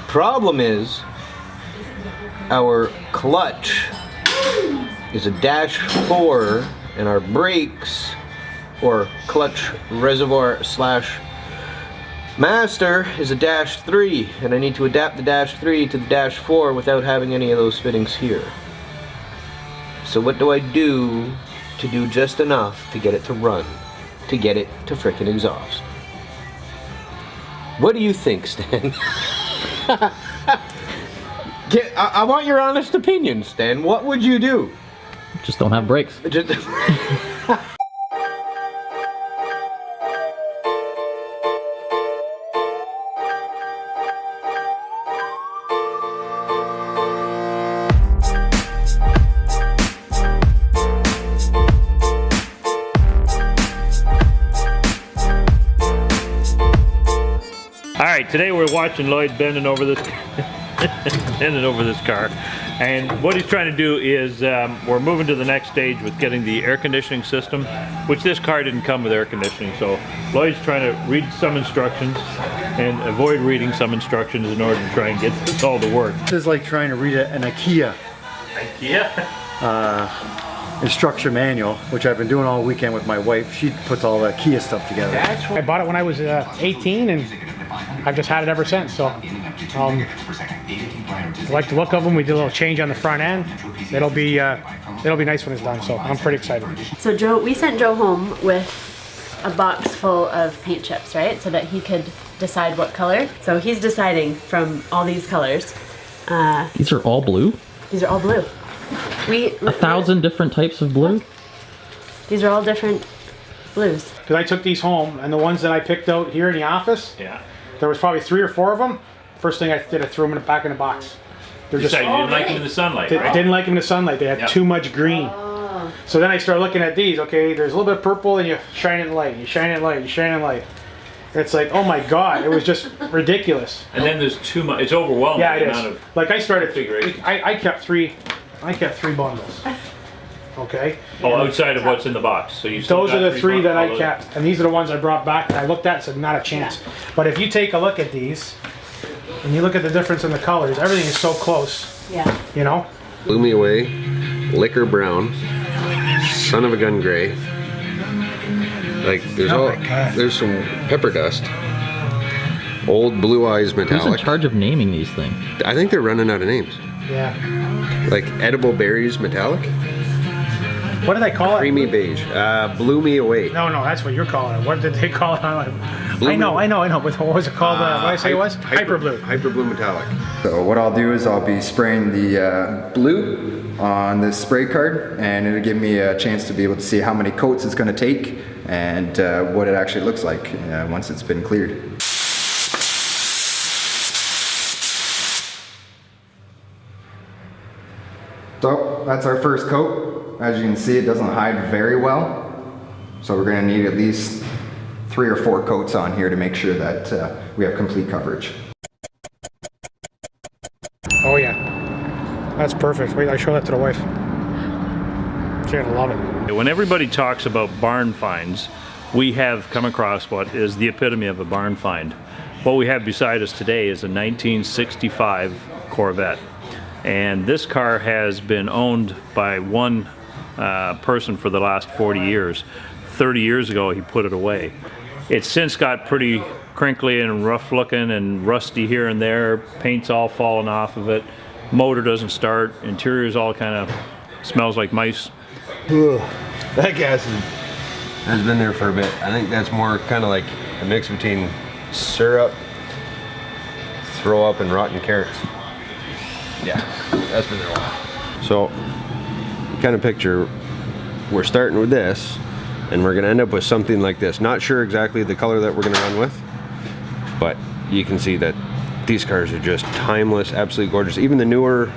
Problem is, our clutch is a -4 and our brakes, or clutch reservoir slash master, is a -3, and I need to adapt the -3 to the -4 without having any of those fittings here. So what do I do to do just enough to get it to run, to get it to frickin' exhaust? What do you think, Stan? I want your honest opinion, Stan. What would you do? Just don't have brakes. Alright, today we're watching Lloyd bending over this car, and what he's trying to do is we're moving to the next stage with getting the air conditioning system, which this car didn't come with air conditioning, so Lloyd's trying to read some instructions and avoid reading some instructions in order to try and get this all to work. This is like trying to read an IKEA instruction manual, which I've been doing all weekend with my wife. She puts all the IKEA stuff together. I bought it when I was 18, and I've just had it ever since. So I like the look of them. We did a little change on the front end. It'll be nice when it's done. So I'm pretty excited. So we sent Joe home with a box full of paint chips, right? So that he could decide what color. So he's deciding from all these colors. These are all blue? These are all blue. 1,000 different types of blue? These are all different blues. Because I took these home, and the ones that I picked out here in the office, there was probably 3 or 4 of them. First thing I did, I threw them back in the box. They're just. You didn't like them in the sunlight, right? I didn't like them in the sunlight. They had too much green. Oh. So then I started looking at these. Okay, there's a little bit of purple, and you shine it in light. You shine it in light. You shine it in light. It's like, oh my god, it was just ridiculous. And then there's too much. It's overwhelming. Yeah, it is. Of like I started configuration. I kept 3 bundles. Okay. Oh, outside of what's in the box. So you. Those are the 3 that I kept, and these are the ones I brought back. And I looked at and said, not a chance. But if you take a look at these, and you look at the difference in the colors, everything is so close. Yeah. You know. Blew me away. Liquor brown. Son of a gun gray. Like there's some pepper dust. Old Blue Eyes metallic. Who's in charge of naming these things? I think they're running out of names. Yeah. Like edible berries metallic. What did they call it? Creamy beige. Blew me away. No, that's what you're calling it. What did they call it? I know. But what was it called? What did I say it was? Hyper blue. Hyper blue metallic. So what I'll do is I'll be spraying the blue on this spray card, and it'll give me a chance to be able to see how many coats it's going to take and what it actually looks like once it's been cleared. So that's our first coat. As you can see, it doesn't hide very well. So we're going to need at least 3 or 4 coats on here to make sure that we have complete coverage. Oh yeah, that's perfect. Wait, I show that to the wife. She's gonna love it. When everybody talks about barn finds, we have come across what is the epitome of a barn find. What we have beside us today is a 1965 Corvette. And this car has been owned by one person for the last 40 years. 30 years ago, he put it away. It's since got pretty crinkly and rough looking and rusty here and there. Paint's all fallen off of it. Motor doesn't start. Interior's all kind of smells like mice. Ugh. That gas has been there for a bit. I think that's more kind of like a mix between syrup, throw up, and rotten carrots. Yeah, that's been there a while. So, kind of picture, we're starting with this, and we're gonna end up with something like this. Not sure exactly the color that we're gonna run with, but you can see that these cars are just timeless, absolutely gorgeous. Even the newer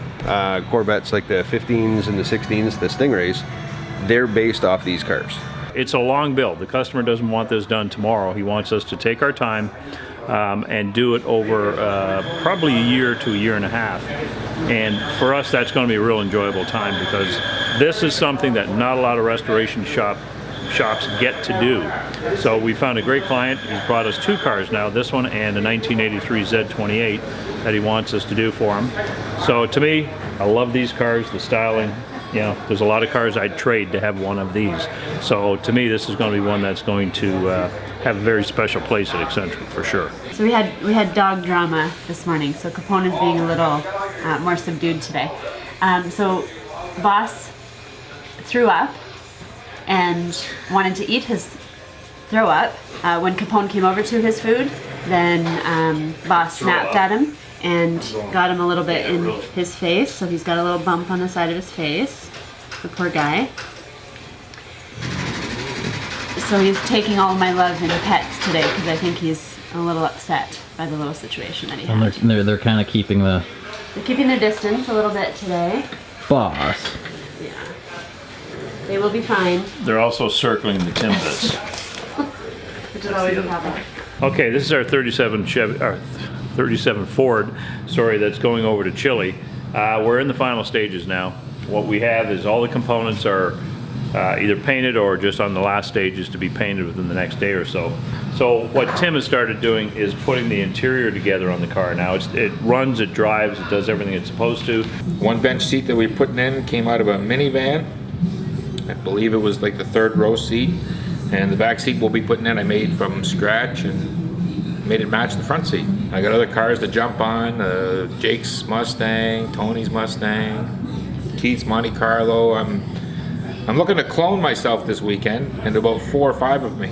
Corvettes, like the 15s and the 16s, the Stingrays, they're based off these cars. It's a long build. The customer doesn't want this done tomorrow. He wants us to take our time and do it over probably a year to a year and a half. And for us, that's going to be a real enjoyable time, because this is something that not a lot of restoration shop shops get to do. So we found a great client. He's brought us 2 cars now, this one and a 1983 Z28 that he wants us to do for him. So to me, I love these cars, the styling. You know, there's a lot of cars I'd trade to have one of these. So to me, this is going to be one that's going to have a very special place at Xcentrick for sure. So we had dog drama this morning. So Capone is being a little more subdued today. So Boss threw up and wanted to eat his throw up. When Capone came over to his food, then Boss snapped at him and got him a little bit in his face. So he's got a little bump on the side of his face, the poor guy. So he's taking all my love and pets today because I think he's a little upset by the little situation that he had. And they're kind of keeping They're keeping their distance a little bit today. Boss. Yeah. They will be fine. They're also circling the Timbits. Which is always a problem. Okay, this is our 37 Ford, sorry, that's going over to Chile. We're in the final stages now. What we have is all the components are either painted or just on the last stages to be painted within the next day or so. So what Tim has started doing is putting the interior together on the car now. It runs, it drives, it does everything it's supposed to. One bench seat that we're putting in came out of a minivan. I believe it was like the 3rd row seat. And the back seat we'll be putting in, I made from scratch and made it match the front seat. I got other cars to jump on, Jake's Mustang, Tony's Mustang, Keith's Monte Carlo. I'm looking to clone myself this weekend into about 4 or 5 of me.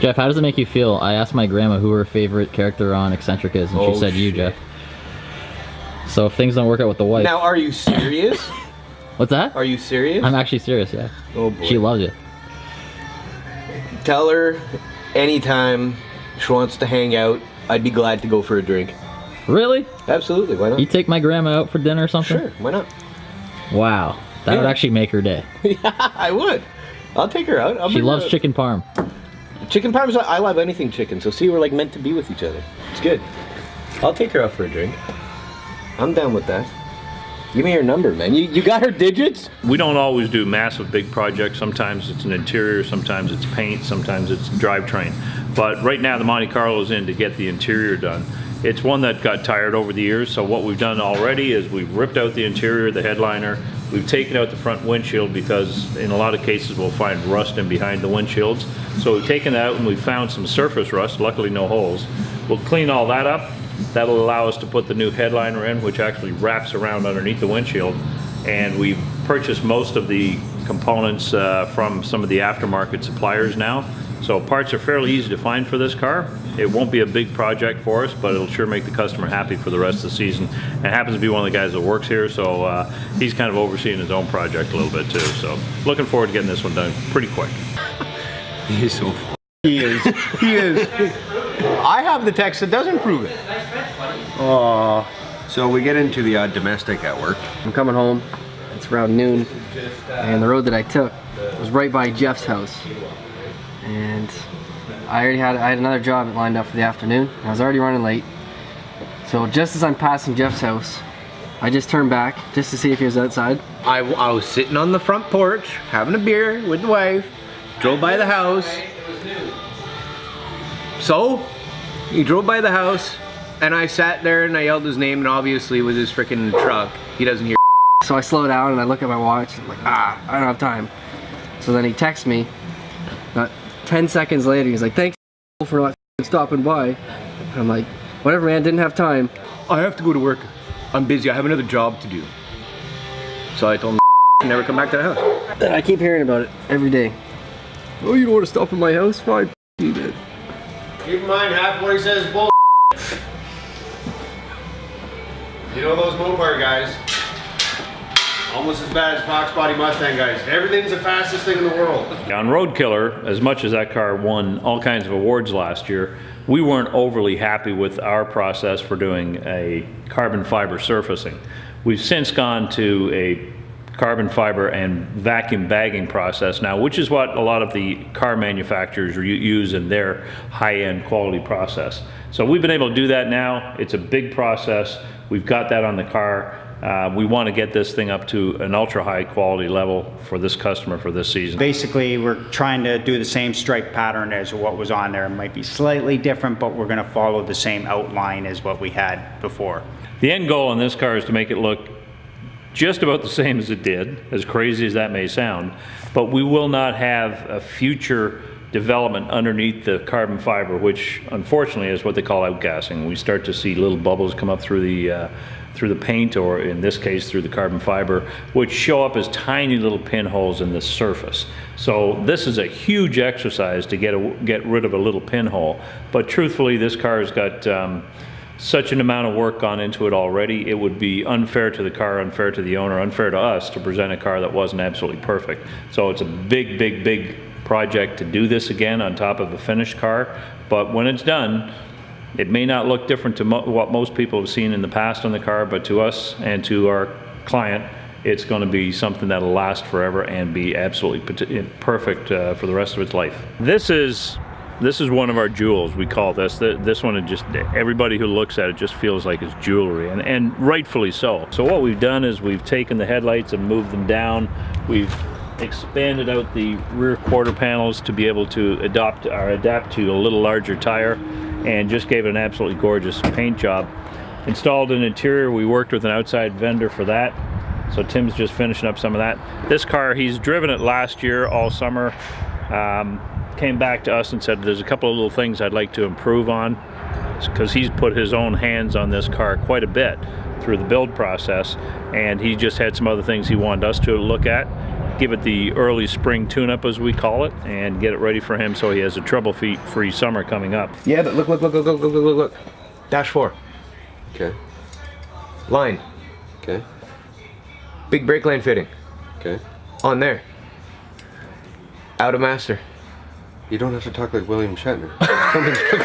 Jeff, how does it make you feel? I asked my grandma who her favorite character on Xcentrick is, and she said you, Jeff. So if things don't work out with the wife... Now, are you serious? What's that? Are you serious? I'm actually serious, yeah. Oh boy. She loves you. Tell her anytime she wants to hang out, I'd be glad to go for a drink. Really? Absolutely, why not? You take my grandma out for dinner or something? Sure, why not? Wow, that would actually make her day. Yeah, I would. I'll take her out. She loves chicken parm. Chicken parm, I love anything chicken, so see, we're like meant to be with each other. It's good. I'll take her out for a drink. I'm down with that. Give me your number, man. You got her digits? We don't always do massive big projects. Sometimes it's an interior, sometimes it's paint, sometimes it's drivetrain. But right now the Monte Carlo's in to get the interior done. It's one that got tired over the years, so what we've done already is we've ripped out the interior, the headliner. We've taken out the front windshield because in a lot of cases we'll find rust in behind the windshields. So we've taken that out and we've found some surface rust, luckily no holes. We'll clean all that up. That'll allow us to put the new headliner in, which actually wraps around underneath the windshield. And we've purchased most of the components from some of the aftermarket suppliers now. So parts are fairly easy to find for this car. It won't be a big project for us, but it'll sure make the customer happy for the rest of the season. And it happens to be one of the guys that works here, so he's kind of overseeing his own project a little bit too. So looking forward to getting this one done pretty quick. He's so funny. He is. He is. I have the text that doesn't prove it. Oh. So we get into the domestic at work. I'm coming home. It's around noon, and the road that I took was right by Jeff's house. And I had another job lined up for the afternoon. I was already running late. So just as I'm passing Jeff's house, I just turned back just to see if he was outside. I was sitting on the front porch having a beer with the wife. Drove by the house. So he drove by the house, and I sat there and I yelled his name, and obviously it was his freaking truck. He doesn't hear. So I slow down and I look at my watch. I'm like, I don't have time. So then he texts me. About 10 seconds later, he's like, thanks for not stopping by. And I'm like, whatever, man, didn't have time. I have to go to work. I'm busy. I have another job to do. So I told him to never come back to the house. And I keep hearing about it every day. Oh, you don't want to stop at my house? Fine, you did. Keep in mind, half what he says is bull. You know those Mopar guys? Almost as bad as Fox Body Mustang guys. Everything's the fastest thing in the world. On Road Killer, as much as that car won all kinds of awards last year, we weren't overly happy with our process for doing a carbon fiber surfacing. We've since gone to a carbon fiber and vacuum bagging process now, which is what a lot of the car manufacturers use in their high-end quality process. So we've been able to do that now. It's a big process. We've got that on the car. We want to get this thing up to an ultra high quality level for this customer for this season. Basically, we're trying to do the same stripe pattern as what was on there. It might be slightly different, but we're going to follow the same outline as what we had before. The end goal on this car is to make it look just about the same as it did, as crazy as that may sound, but we will not have a future development underneath the carbon fiber, which unfortunately is what they call outgassing. We start to see little bubbles come up through the paint, or in this case through the carbon fiber, which show up as tiny little pinholes in the surface. So this is a huge exercise to get rid of a little pinhole, but truthfully this car has got such an amount of work gone into it already. It would be unfair to the car, unfair to the owner, unfair to us to present a car that wasn't absolutely perfect. So it's a big project to do this again on top of a finished car, but when it's done, it may not look different to what most people have seen in the past on the car, but to us and to our client, it's going to be something that'll last forever and be absolutely perfect for the rest of its life. This is one of our jewels, we call this. This one, just everybody who looks at it just feels like it's jewelry, and rightfully so. So what we've done is we've taken the headlights and moved them down. We've expanded out the rear quarter panels to be able to adapt to a little larger tire, and just gave it an absolutely gorgeous paint job. Installed an interior. We worked with an outside vendor for that, so Tim's just finishing up some of that. This car, he's driven it last year all summer, came back to us and said there's a couple of little things I'd like to improve on, because he's put his own hands on this car quite a bit through the build process, and he just had some other things he wanted us to look at, give it the early spring tune-up as we call it, and get it ready for him so he has a trouble-free summer coming up. Yeah, but look. Dash 4. Okay. Line. Okay. Big brake line fitting. Okay. On there. Out of master. You don't have to talk like William Shatner.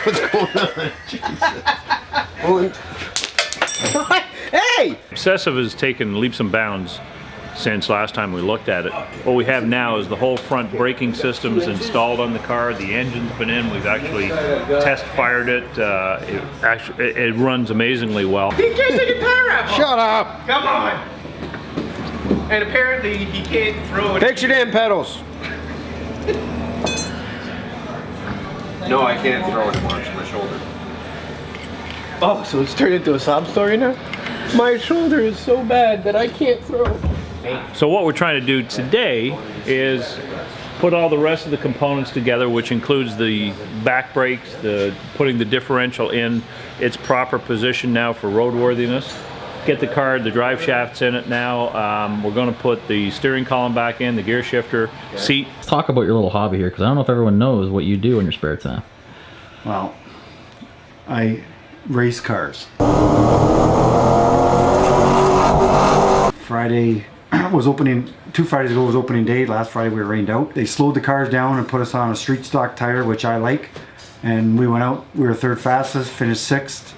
What's going on? Jesus. Hey! Obsessive has taken leaps and bounds since last time we looked at it. What we have now is the whole front braking system is installed on the car. The engine's been in. We've actually test fired it. It runs amazingly well. He can't take a tire out. Shut up! Come on. And apparently he can't throw it. Fix your damn pedals. No, I can't throw anymore. It's my shoulder. Oh, so it's turned into a sob story now? My shoulder is so bad that I can't throw. So what we're trying to do today is put all the rest of the components together, which includes the back brakes, putting the differential in its proper position now for roadworthiness. Get the car, the drive shafts in it now. We're going to put the steering column back in, the gear shifter, seat. Let's talk about your little hobby here, because I don't know if everyone knows what you do in your spare time. Well, I race cars. Friday was opening, 2 Fridays ago was opening day. Last Friday we were rained out. They slowed the cars down and put us on a street stock tire, which I like. And we went out, we were third fastest, finished 6th.